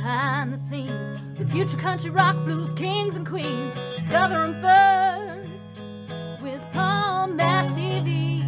behind the scenes with future country rock blues kings and queens. Discover them first with Palm Mash TV.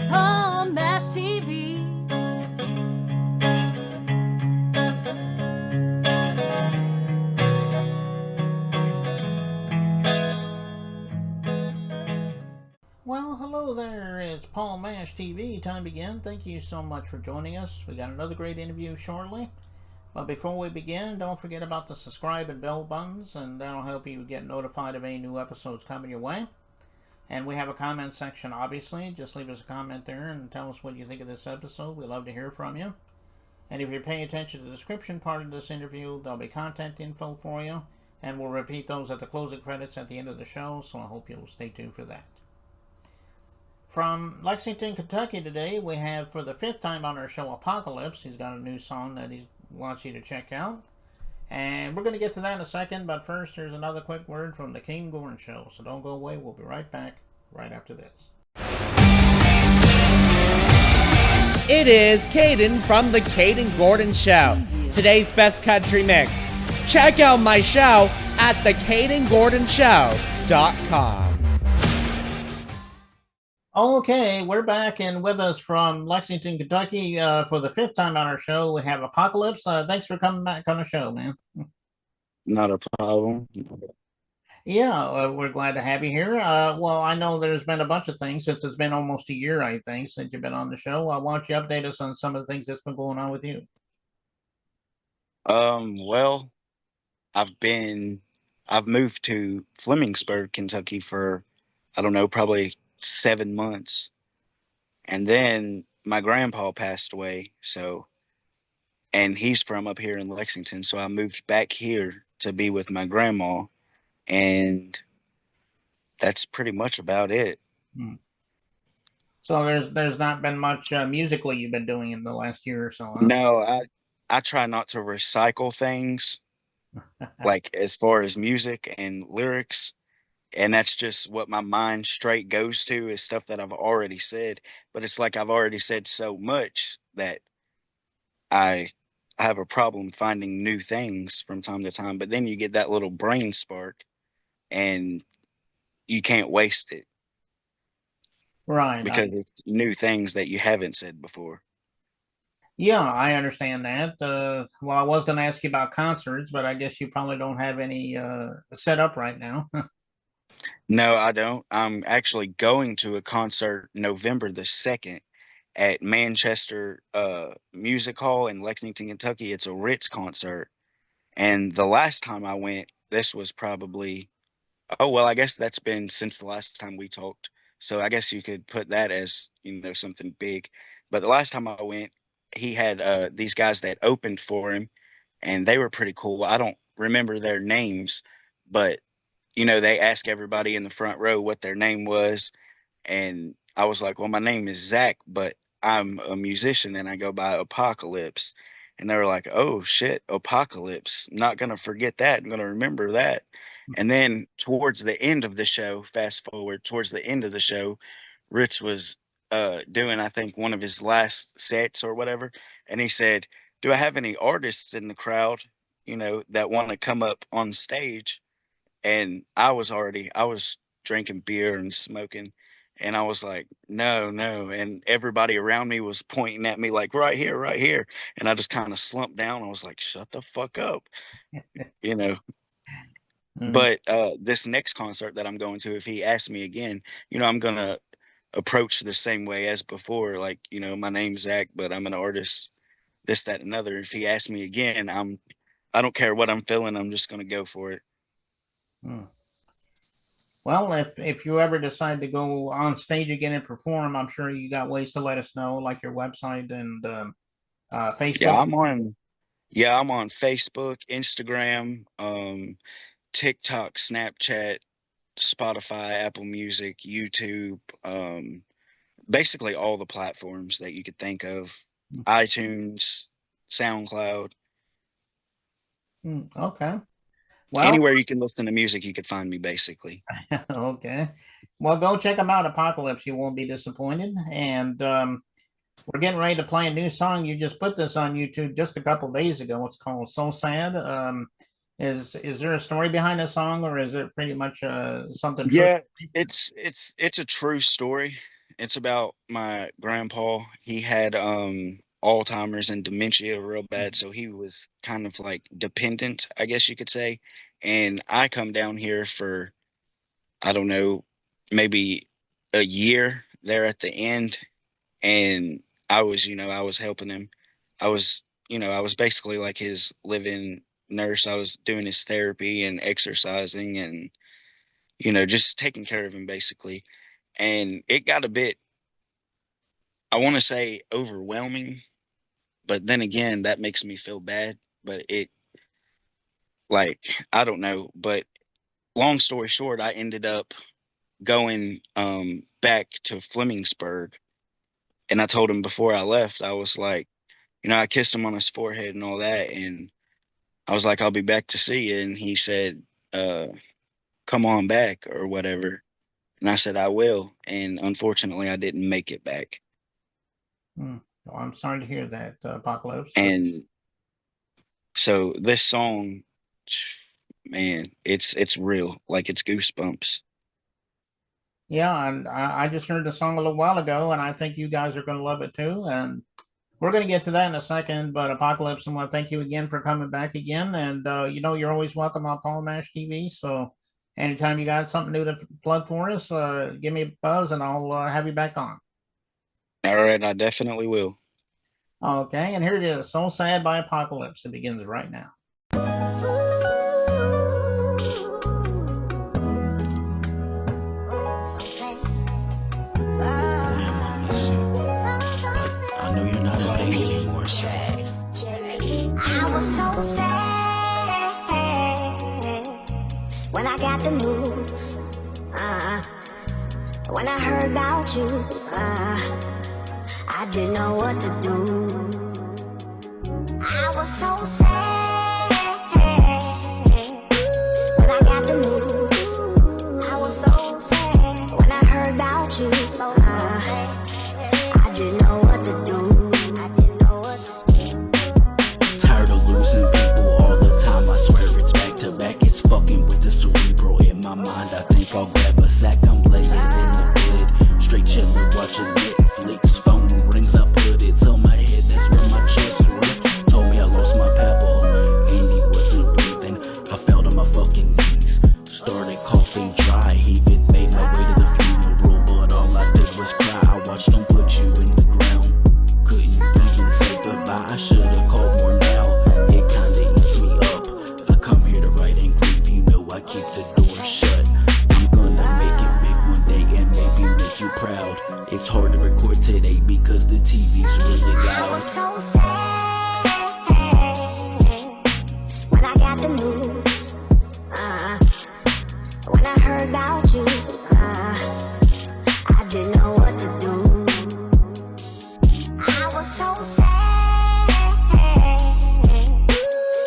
Palm Mash TV. Well, hello there. It's Paul Mash TV. Time again. Thank you so much for joining us. We got another great interview shortly. But before we begin, don't forget about the subscribe and bell buttons, and that'll help you get notified of any new episodes coming your way. And we have a comment section, obviously. Just leave us a comment there and tell us what you think of this episode. We'd love to hear from you. And if you're paying attention to the description part of this interview, there'll be contact info for you. And we'll repeat those at the closing credits at the end of the show, so I hope you'll stay tuned for that. From Lexington, Kentucky today, we have, for the fifth time on our show, Apokalipz. He's got a new song that he wants you to check out. And we're going to get to that in a second, but first, here's another quick word from the Caden Gordon Show. So don't go away. We'll be right back right after this. It is Caden from the Caden Gordon Show. Today's best country mix. Check out my show at thecadengordonshow.com. Okay, we're back, and with us from Lexington, Kentucky, for the fifth time on our show, we have Apokalipz. Thanks for coming back on the show, man. Not a problem. Yeah, we're glad to have you here. Well, I know there's been a bunch of things since it's been almost a year, I think, since you've been on the show. Why don't you update us on some of the things that's been going on with you? Well, I've moved to Flemingsburg, Kentucky for, I don't know, probably 7 months. And then my grandpa passed away, and he's from up here in Lexington, so I moved back here to be with my grandma, and that's pretty much about it. So there's not been much musically you've been doing in the last year or so, huh? No, I try not to recycle things, like as far as music and lyrics. And that's just what my mind straight goes to, is stuff that I've already said. But it's like I've already said so much that I have a problem finding new things from time to time. But then you get that little brain spark and you can't waste it. Right. Because it's new things that you haven't said before. Yeah, I understand that. Well, I was going to ask you about concerts, but I guess you probably don't have any set up right now. No, I don't. I'm actually going to a concert November the 2nd at Manchester Music Hall in Lexington, Kentucky. It's a Ritz concert. And the last time I went, this was probably, I guess that's been since the last time we talked. So I guess you could put that as, something big. But the last time I went, he had these guys that opened for him, and they were pretty cool. I don't remember their names, but they ask everybody in the front row what their name was. And I was like, well, my name is Zach, but I'm a musician and I go by Apokalipz. And they were like, oh shit, Apokalipz. I'm not going to forget that. I'm going to remember that. And then towards the end of the show, fast forward towards the end of the show, Rich was doing, I think, one of his last sets or whatever. And he said, do I have any artists in the crowd, that want to come up on stage? And I was drinking beer and smoking, and I was like, no. And everybody around me was pointing at me like, right here. And I just kind of slumped down. I was like, shut the fuck up, But this next concert that I'm going to, if he asks me again, I'm going to approach the same way as before. Like, my name's Zach, but I'm an artist, this, that, and another. If he asks me again, I don't care what I'm feeling. I'm just going to go for it. Well, if you ever decide to go on stage again and perform, I'm sure you got ways to let us know, like your website and Facebook. Yeah, I'm on Facebook, Instagram, TikTok, Snapchat, Spotify, Apple Music, YouTube, basically all the platforms that you could think of, iTunes, SoundCloud. Okay. Well, anywhere you can listen to music, you could find me, basically. Okay. Well, go check them out, Apokalipz. You won't be disappointed. And We're getting ready to play a new song. You just put this on YouTube just a couple days ago. It's called "So Sad." Is there a story behind the song, or is it pretty much something true? Yeah, it's a true story. It's about my grandpa. He had Alzheimer's and dementia real bad, so he was kind of like dependent, I guess you could say. And I come down here for, I don't know, maybe a year there at the end, and I was helping him. I was basically like his living nurse. I was doing his therapy and exercising and, just taking care of him basically. And it got a bit, I want to say, overwhelming, but then again, that makes me feel bad. But like, I don't know. But long story short, I ended up going back to Flemingsburg, and I told him before I left, I was like, I kissed him on his forehead and all that, and I was like, I'll be back to see you. And he said, come on back or whatever. And I said, I will. And unfortunately, I didn't make it back. Well, I'm sorry to hear that, Apokalipz. And so this song, man, it's real. Like, it's goosebumps. Yeah, and I just heard the song a little while ago, and I think you guys are going to love it too. And we're going to get to that in a second. But Apokalipz, I want to thank you again for coming back again. And you're always welcome on Paul Mash TV. So anytime you got something new to plug for us, give me a buzz, and I'll have you back on. All right, I definitely will. Okay, and here it is, "So Sad" by Apokalipz. It begins right now. I was so sad when I got the news. When I heard about you, I didn't know what to do. I was so sad when I got the news. I was so sad when I heard about you. I didn't know what to do. Tired of losing people all the time. I swear it's back to back. It's fucking with the cerebral in my mind. I think I'll grab a sack. I'm laying in the bed, straight chillin', watching Netflix. Phone rings, I put it to my head. That's where my chest ripped. Told me I lost my papa and he wasn't breathing. I fell to my fucking knees, started coughing dry. He even made my way to the funeral, but all I did was cry. I watched them put you in the ground. Couldn't even say goodbye. I should've called more now. It kinda eats me up. I come here to write and grieve. You know I keep the door shut. I'm gonna make it big one day and maybe make you proud. It's hard to record today because the TV's really I loud. was so sad when I got the news. When I heard about you, I didn't know what to do. I was so sad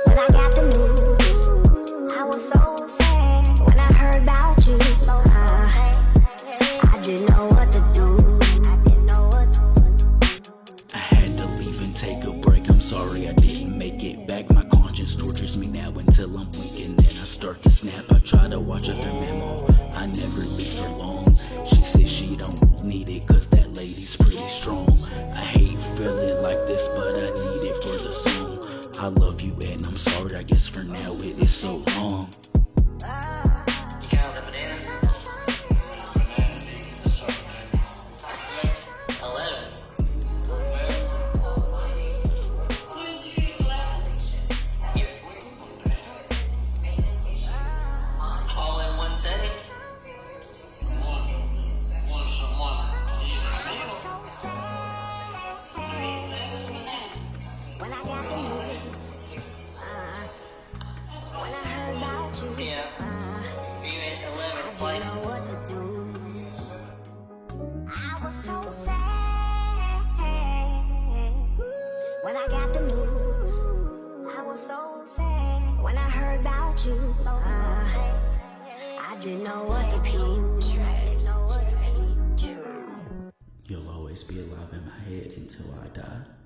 when I got the news. I was so sad when I heard about you. I didn't know what to do. I had to leave and take a break. I'm sorry I didn't make it back. My conscience tortures me now until I'm weak and then I start to snap. I try to watch other memo. I never be alive in my head until I die.